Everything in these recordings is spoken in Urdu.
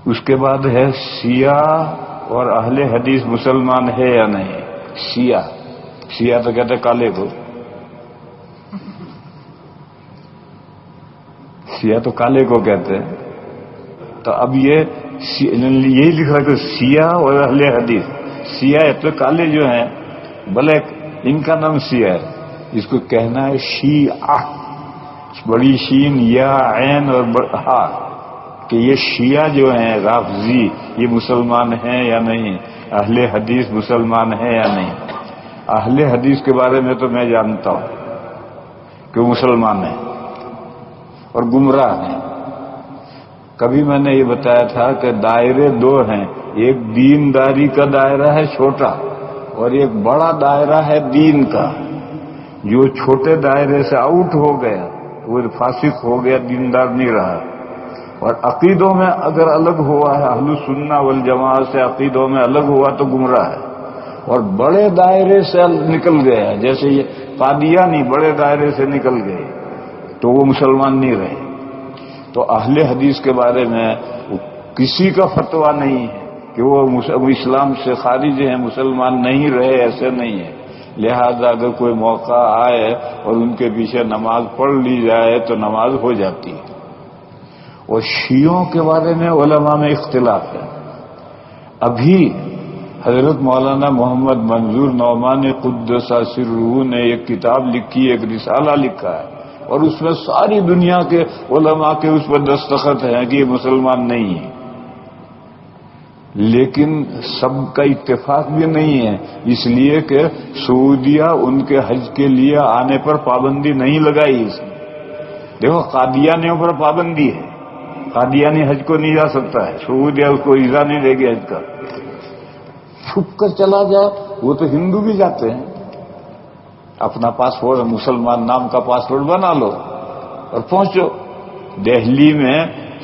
اس کے بعد ہے سیاہ اور اہل حدیث مسلمان ہے یا نہیں. سیاہ تو کہتے کالے کو، سیاہ تو کالے کو کہتے ہیں. تو اب یہی لکھ رہا کہ سیاہ اور اہل حدیث. سیاہ تو کالے جو ہیں بلیک، ان کا نام سیاہ ہے. اس کو کہنا ہے شیعہ، بڑی شین یا عین اور ہا، کہ یہ شیعہ جو ہیں رافضی یہ مسلمان ہیں یا نہیں، اہل حدیث مسلمان ہیں یا نہیں. اہل حدیث کے بارے میں تو میں جانتا ہوں کہ وہ مسلمان ہیں اور گمراہ ہیں. کبھی میں نے یہ بتایا تھا کہ دائرے دو ہیں، ایک دینداری کا دائرہ ہے چھوٹا، اور ایک بڑا دائرہ ہے دین کا. جو چھوٹے دائرے سے آؤٹ ہو گیا وہ فاسق ہو گیا، دیندار نہیں رہا. اور عقیدوں میں اگر الگ ہوا ہے، اہل سنہ والجماعت سے عقیدوں میں الگ ہوا تو گمراہ ہے. اور بڑے دائرے سے نکل گیا، جیسے یہ قادیانی بڑے دائرے سے نکل گئے تو وہ مسلمان نہیں رہے. تو اہل حدیث کے بارے میں کسی کا فتویٰ نہیں ہے کہ وہ اسلام سے خارج ہیں، مسلمان نہیں رہے، ایسے نہیں ہے. لہذا اگر کوئی موقع آئے اور ان کے پیچھے نماز پڑھ لی جائے تو نماز ہو جاتی ہے. اور شیعوں کے بارے میں علماء میں اختلاف ہے. ابھی حضرت مولانا محمد منظور نعمانی قدس سرہ نے ایک کتاب لکھی، ایک رسالہ لکھا ہے، اور اس میں ساری دنیا کے علماء کے اس پر دستخط ہیں کہ یہ مسلمان نہیں ہے. لیکن سب کا اتفاق بھی نہیں ہے، اس لیے کہ سعودیہ ان کے حج کے لیے آنے پر پابندی نہیں لگائی. اس نے دیکھو قادیانیوں پر پابندی ہے، قادیانی حج کو نہیں جا سکتا ہے، سعودیہ اس کو ویزا نہیں دے گی حج کا. چھپ کر چلا جائے، وہ تو ہندو بھی جاتے ہیں. اپنا پاسپورٹ مسلمان نام کا پاسپورٹ بنا لو اور پہنچو. دہلی میں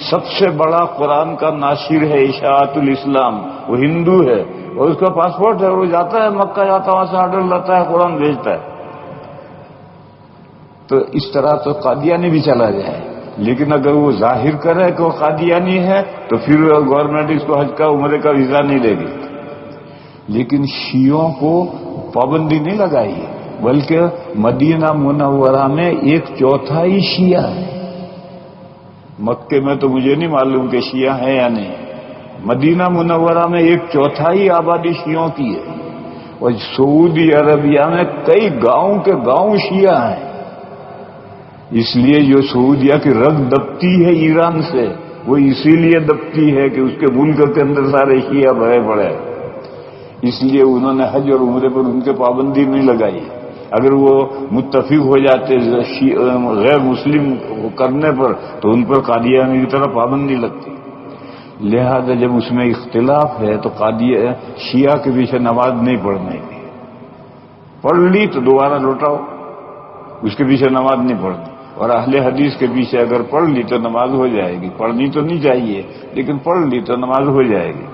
سب سے بڑا قرآن کا ناشر ہے اشاعت الاسلام، وہ ہندو ہے اور اس کا پاسپورٹ ہے، وہ جاتا ہے مکہ، جاتا ہے وہاں سے آرڈر لاتا ہے، قرآن بھیجتا ہے. تو اس طرح تو قادیانی بھی چلا جائے. لیکن اگر وہ ظاہر کرے کہ وہ قادیانی ہے تو پھر گورنمنٹ اس کو حج کا عمرے کا ویزا نہیں دے گی. لیکن شیعوں کو پابندی نہیں لگائی ہے، بلکہ مدینہ منورہ میں 1/4 شیعہ ہے. مکے میں تو مجھے نہیں معلوم کہ شیعہ ہیں یا نہیں. مدینہ منورہ میں 1/4 آبادی شیعوں کی ہے. اور سعودی عربیہ میں کئی گاؤں کے گاؤں شیعہ ہیں. اس لیے جو سعودیہ کی رگ دبتی ہے ایران سے، وہ اسی لیے دبتی ہے کہ اس کے ملک کے اندر سارے شیعہ بھرے پڑے. اس لیے انہوں نے حج اور عمرے پر ان کے پابندی نہیں لگائی. اگر وہ متفق ہو جاتے غیر مسلم کرنے پر تو ان پر قادیانی کی طرح پابندی لگتی. لہذا جب اس میں اختلاف ہے تو شیعہ کے پیچھے نماز نہیں پڑھنے کی. پڑھ لی تو دوبارہ لوٹاؤ، اس کے پیچھے نماز نہیں پڑھنی. اور اہل حدیث کے پیچھے اگر پڑھ لی تو نماز ہو جائے گی. پڑھنی تو نہیں چاہیے لیکن پڑھ لی تو نماز ہو جائے گی.